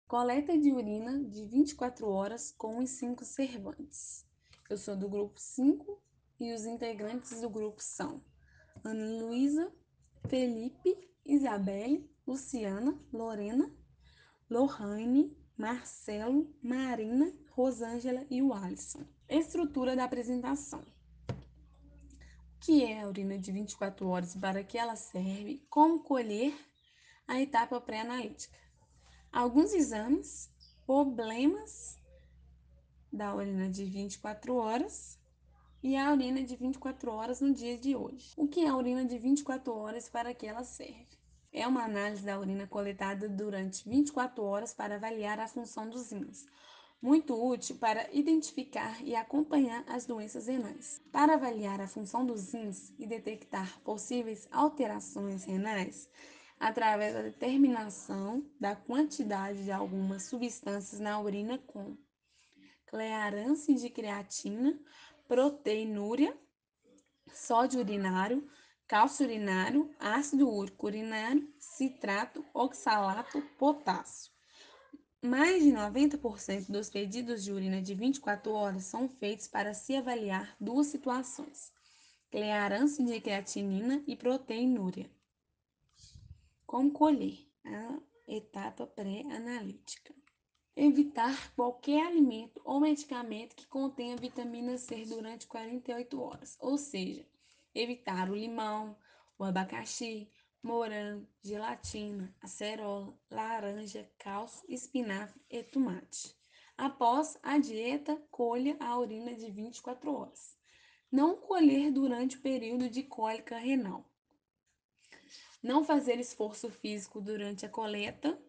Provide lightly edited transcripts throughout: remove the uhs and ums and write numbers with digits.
Coleta de urina de 24 horas com os 5 servantes. Eu sou do grupo 5 e os integrantes do grupo são Ana Luísa, Felipe, Isabelle, Luciana, Lorena, Lohane, Marcelo, Marina, Rosângela e o Alisson. Estrutura da apresentação. O que é a urina de 24 horas e para que ela serve? Como colher? A etapa pré-analítica. Alguns exames, problemas da urina de 24 horas e a urina de 24 horas no dia de hoje. O que é a urina de 24 horas e para que ela serve? É uma análise da urina coletada durante 24 horas para avaliar a função dos rins, muito útil para identificar e acompanhar as doenças renais. Para avaliar a função dos rins e detectar possíveis alterações renais, através da determinação da quantidade de algumas substâncias na urina como clearance de creatina, proteinúria, sódio urinário, cálcio urinário, ácido úrico urinário, citrato, oxalato, potássio. Mais de 90% dos pedidos de urina de 24 horas são feitos para se avaliar duas situações: clearance de creatinina e proteinúria. Como colher? A etapa pré-analítica. Evitar qualquer alimento ou medicamento que contenha vitamina C durante 48 horas, ou seja, evitar o limão, o abacaxi, morango, gelatina, acerola, laranja, cálcio, espinafre e tomate. Após a dieta, colha a urina de 24 horas. Não colher durante o período de cólica renal. Não fazer esforço físico durante a coleta.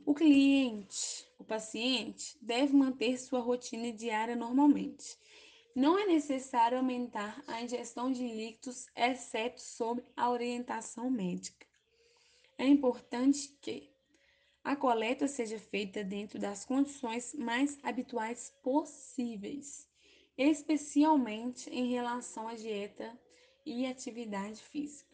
O paciente, deve manter sua rotina diária normalmente. Não é necessário aumentar a ingestão de líquidos, exceto sob a orientação médica. É importante que a coleta seja feita dentro das condições mais habituais possíveis, especialmente em relação à dieta e atividade física.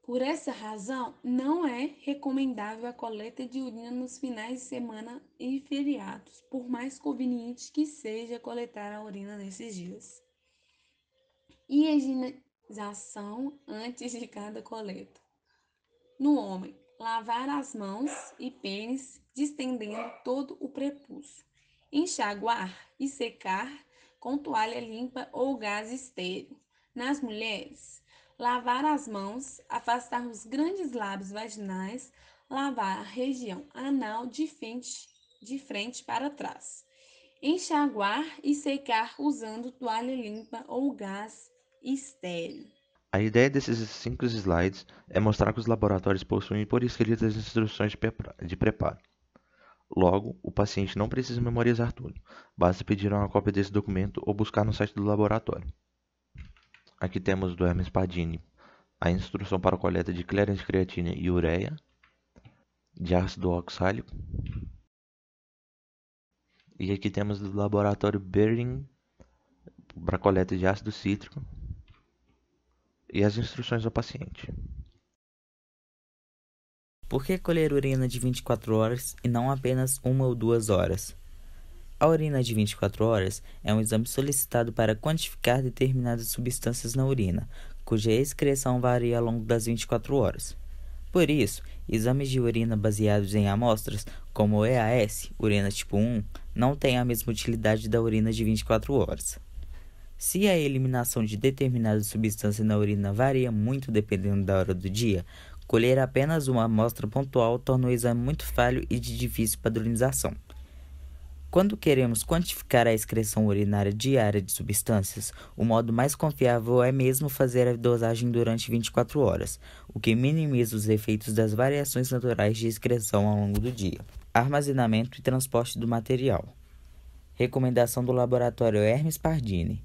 Por essa razão, não é recomendável a coleta de urina nos finais de semana e feriados, por mais conveniente que seja coletar a urina nesses dias. Higienização antes de cada coleta. No homem, lavar as mãos e pênis, distendendo todo o prepúcio. Enxaguar e secar com toalha limpa ou gás estéril. Nas mulheres, lavar as mãos, afastar os grandes lábios vaginais, lavar a região anal de frente para trás. Enxaguar e secar usando toalha limpa ou gás estéril. A ideia desses 5 slides é mostrar que os laboratórios possuem por escrito as instruções de preparo. Logo, o paciente não precisa memorizar tudo, basta pedir uma cópia desse documento ou buscar no site do laboratório. Aqui temos do Hermes Pardini a instrução para a coleta de clearance de creatina e ureia, de ácido oxálico. E aqui temos do laboratório Behring para a coleta de ácido cítrico e as instruções ao paciente. Por que colher urina de 24 horas e não apenas 1 ou 2 horas? A urina de 24 horas é um exame solicitado para quantificar determinadas substâncias na urina, cuja excreção varia ao longo das 24 horas. Por isso, exames de urina baseados em amostras, como o EAS, urina tipo 1, não têm a mesma utilidade da urina de 24 horas. Se a eliminação de determinada substância na urina varia muito dependendo da hora do dia, colher apenas uma amostra pontual torna o exame muito falho e de difícil padronização. Quando queremos quantificar a excreção urinária diária de substâncias, o modo mais confiável é mesmo fazer a dosagem durante 24 horas, o que minimiza os efeitos das variações naturais de excreção ao longo do dia. Armazenamento e transporte do material. Recomendação do laboratório Hermes Pardini.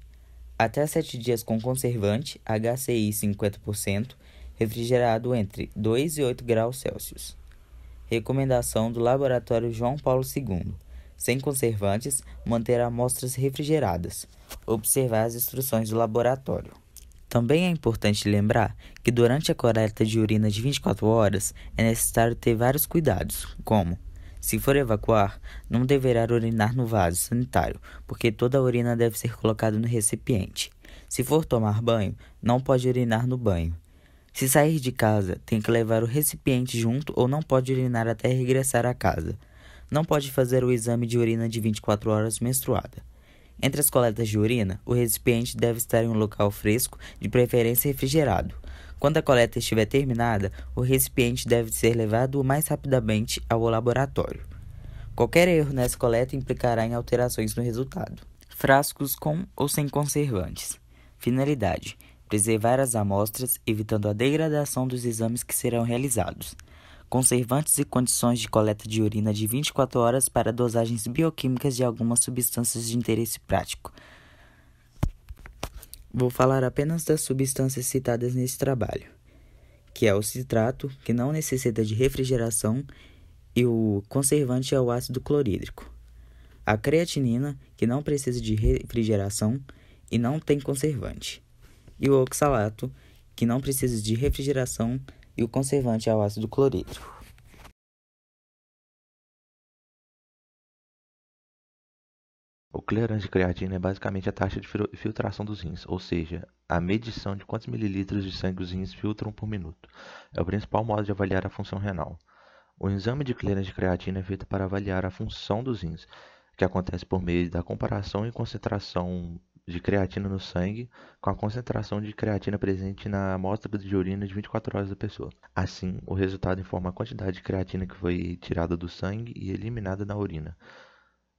Até 7 dias com conservante, HCI 50%, refrigerado entre 2 e 8 graus Celsius. Recomendação do laboratório João Paulo II. Sem conservantes, manter amostras refrigeradas. Observar as instruções do laboratório. Também é importante lembrar que durante a coleta de urina de 24 horas é necessário ter vários cuidados, como Se for evacuar, não deverá urinar no vaso sanitário, porque toda a urina deve ser colocada no recipiente. Se for tomar banho, não pode urinar no banho. Se sair de casa, tem que levar o recipiente junto ou não pode urinar até regressar à casa. Não pode fazer o exame de urina de 24 horas menstruada. Entre as coletas de urina, o recipiente deve estar em um local fresco, de preferência refrigerado. Quando a coleta estiver terminada, o recipiente deve ser levado o mais rapidamente ao laboratório. Qualquer erro nessa coleta implicará em alterações no resultado. Frascos com ou sem conservantes. Finalidade: preservar as amostras, evitando a degradação dos exames que serão realizados. Conservantes e condições de coleta de urina de 24 horas para dosagens bioquímicas de algumas substâncias de interesse prático. Vou falar apenas das substâncias citadas nesse trabalho, que é o citrato, que não necessita de refrigeração, e o conservante é o ácido clorídrico. A creatinina, que não precisa de refrigeração e não tem conservante. E o oxalato, que não precisa de refrigeração e o conservante é o ácido clorídrico. O clearance de creatina é basicamente a taxa de filtração dos rins, ou seja, a medição de quantos mililitros de sangue os rins filtram por minuto. É o principal modo de avaliar a função renal. O exame de clearance de creatina é feito para avaliar a função dos rins, que acontece por meio da comparação e concentração de creatina no sangue com a concentração de creatina presente na amostra de urina de 24 horas da pessoa. Assim, o resultado informa a quantidade de creatina que foi tirada do sangue e eliminada na urina.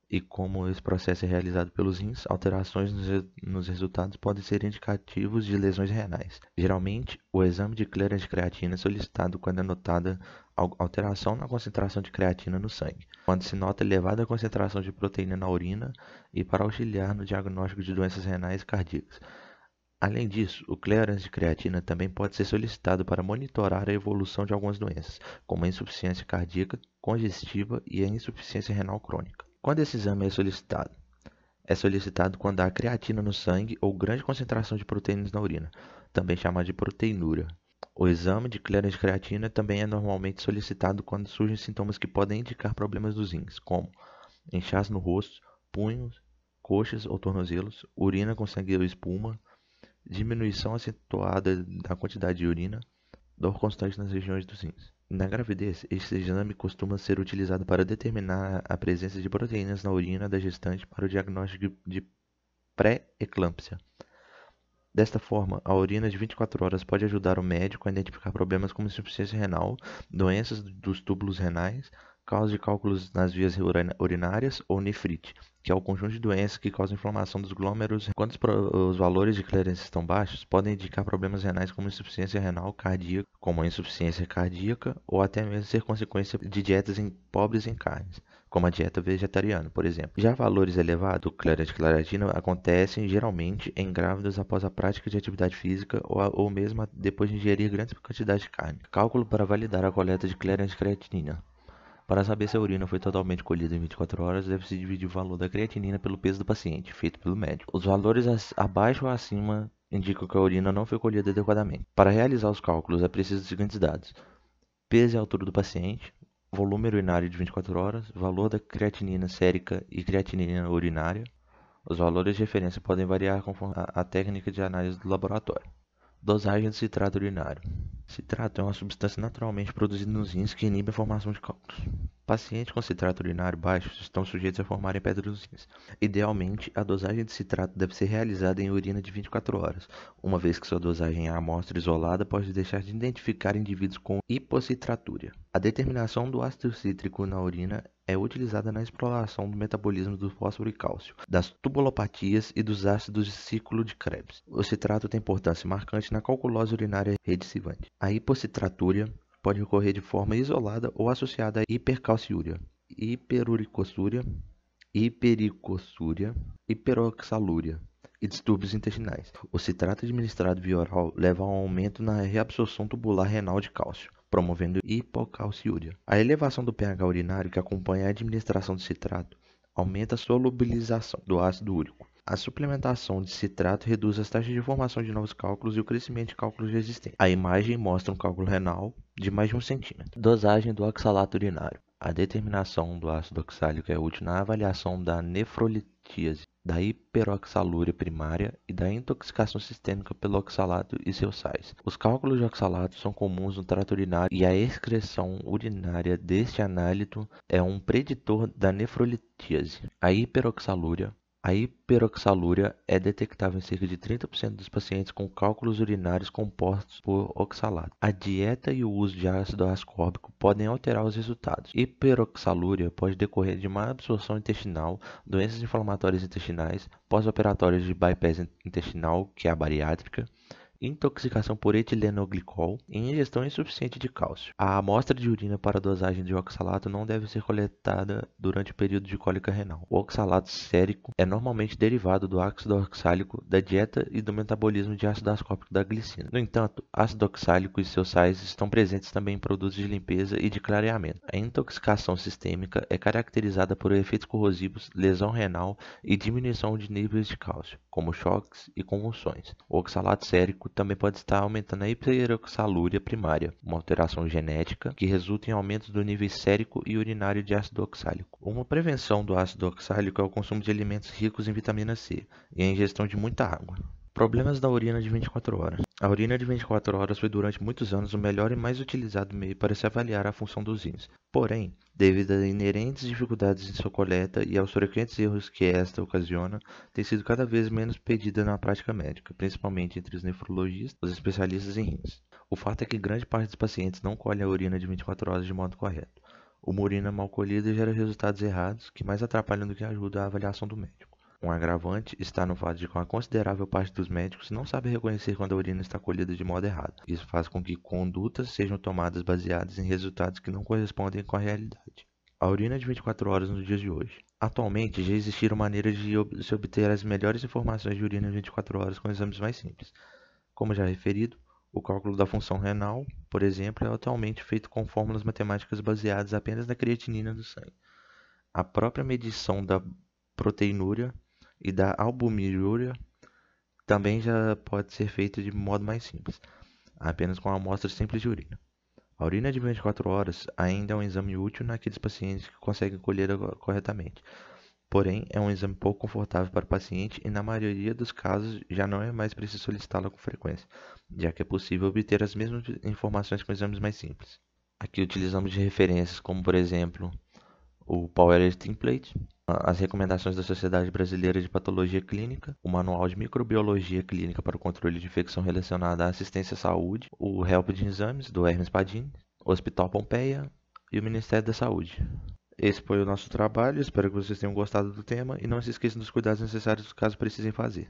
E como esse processo é realizado pelos rins, alterações nos resultados podem ser indicativos de lesões renais. Geralmente, o exame de clearance de creatina é solicitado quando é notada alteração na concentração de creatina no sangue, quando se nota elevada concentração de proteína na urina e para auxiliar no diagnóstico de doenças renais e cardíacas. Além disso, o clearance de creatina também pode ser solicitado para monitorar a evolução de algumas doenças, como a insuficiência cardíaca, congestiva e a insuficiência renal crônica. Quando esse exame é solicitado? É solicitado quando há creatina no sangue ou grande concentração de proteínas na urina, também chamada de proteinúria. O exame de clearance de creatina também é normalmente solicitado quando surgem sintomas que podem indicar problemas dos rins, como inchaço no rosto, punhos, coxas ou tornozelos, urina com sangue ou espuma, diminuição acentuada da quantidade de urina, dor constante nas regiões dos rins. Na gravidez, este exame costuma ser utilizado para determinar a presença de proteínas na urina da gestante para o diagnóstico de pré-eclâmpsia. Desta forma, a urina de 24 horas pode ajudar o médico a identificar problemas como insuficiência renal, doenças dos túbulos renais, causa de cálculos nas vias urinárias ou nefrite, que é o conjunto de doenças que causam inflamação dos glômerulos. Quando os valores de clearance estão baixos, podem indicar problemas renais como insuficiência renal cardíaca, como a insuficiência cardíaca, ou até mesmo ser consequência de dietas pobres em carnes, como a dieta vegetariana, por exemplo. Já valores elevados do clearance de creatina acontecem geralmente em grávidas após a prática de atividade física ou mesmo depois de ingerir grandes quantidades de carne. Cálculo para validar a coleta de clearance de creatinina. Para saber se a urina foi totalmente colhida em 24 horas, deve-se dividir o valor da creatinina pelo peso do paciente, feito pelo médico. Os valores abaixo ou acima indicam que a urina não foi colhida adequadamente. Para realizar os cálculos, é preciso os seguintes dados: peso e altura do paciente, volume urinário de 24 horas, valor da creatinina sérica e creatinina urinária. Os valores de referência podem variar conforme a técnica de análise do laboratório. Dosagem de citrato urinário. Citrato é uma substância naturalmente produzida nos rins que inibe a formação de cálculos. Pacientes com citrato urinário baixo estão sujeitos a formarem pedras nos rins. Idealmente, a dosagem de citrato deve ser realizada em urina de 24 horas, uma vez que sua dosagem em amostra isolada pode deixar de identificar indivíduos com hipocitratúria. A determinação do ácido cítrico na urina é utilizada na exploração do metabolismo do fósforo e cálcio, das tubulopatias e dos ácidos de ciclo de Krebs. O citrato tem importância marcante na calculose urinária redicivante. A hipocitratúria pode ocorrer de forma isolada ou associada à hipercalciúria, hiperuricosúria, hipericossúria, hiperoxalúria e distúrbios intestinais. O citrato administrado via oral leva a um aumento na reabsorção tubular renal de cálcio, promovendo hipocalciúria. A elevação do pH urinário que acompanha a administração de citrato aumenta a solubilização do ácido úrico. A suplementação de citrato reduz as taxas de formação de novos cálculos e o crescimento de cálculos resistentes. A imagem mostra um cálculo renal de mais de 1 centímetro. Dosagem do oxalato urinário. A determinação do ácido oxálico é útil na avaliação da nefrolitíase, da hiperoxalúria primária e da intoxicação sistêmica pelo oxalato e seus sais. Os cálculos de oxalato são comuns no trato urinário e a excreção urinária deste análito é um preditor da nefrolitíase. A hiperoxalúria é detectável em cerca de 30% dos pacientes com cálculos urinários compostos por oxalato. A dieta e o uso de ácido ascórbico podem alterar os resultados. Hiperoxalúria pode decorrer de má absorção intestinal, doenças inflamatórias intestinais, pós-operatórias de bypass intestinal, que é a bariátrica, intoxicação por etilenoglicol e ingestão insuficiente de cálcio. A amostra de urina para dosagem de oxalato não deve ser coletada durante o período de cólica renal. O oxalato sérico é normalmente derivado do ácido oxálico, da dieta e do metabolismo de ácido ascórbico da glicina. No entanto, ácido oxálico e seus sais estão presentes também em produtos de limpeza e de clareamento. A intoxicação sistêmica é caracterizada por efeitos corrosivos, lesão renal e diminuição de níveis de cálcio, como choques e convulsões. O oxalato sérico também pode estar aumentando a hiperoxalúria primária, uma alteração genética que resulta em aumentos do nível sérico e urinário de ácido oxálico. Uma prevenção do ácido oxálico é o consumo de alimentos ricos em vitamina C e a ingestão de muita água. Problemas da urina de 24 horas. A urina de 24 horas foi durante muitos anos o melhor e mais utilizado meio para se avaliar a função dos rins. Porém, devido a inerentes dificuldades em sua coleta e aos frequentes erros que esta ocasiona, tem sido cada vez menos pedida na prática médica, principalmente entre os nefrologistas, os especialistas em rins. O fato é que grande parte dos pacientes não colhe a urina de 24 horas de modo correto. Uma urina mal colhida gera resultados errados que mais atrapalham do que ajudam a avaliação do médico. Um agravante está no fato de que uma considerável parte dos médicos não sabe reconhecer quando a urina está colhida de modo errado. Isso faz com que condutas sejam tomadas baseadas em resultados que não correspondem com a realidade. A urina de 24 horas nos dias de hoje. Atualmente, já existiram maneiras de se obter as melhores informações de urina de 24 horas com exames mais simples. Como já referido, o cálculo da função renal, por exemplo, é atualmente feito com fórmulas matemáticas baseadas apenas na creatinina do sangue. A própria medição da proteinúria e da albuminúria também já pode ser feita de modo mais simples, apenas com amostras simples de urina. A urina de 24 horas ainda é um exame útil naqueles pacientes que conseguem colhê-la corretamente, porém é um exame pouco confortável para o paciente e na maioria dos casos já não é mais preciso solicitá-la com frequência, já que é possível obter as mesmas informações com exames mais simples. Aqui utilizamos de referências como, por exemplo, o Power Template, as recomendações da Sociedade Brasileira de Patologia Clínica, o Manual de Microbiologia Clínica para o Controle de Infecção Relacionada à Assistência à Saúde, o Help de Exames, do Hermes Padin, o Hospital Pompeia e o Ministério da Saúde. Esse foi o nosso trabalho, espero que vocês tenham gostado do tema e não se esqueçam dos cuidados necessários caso precisem fazer.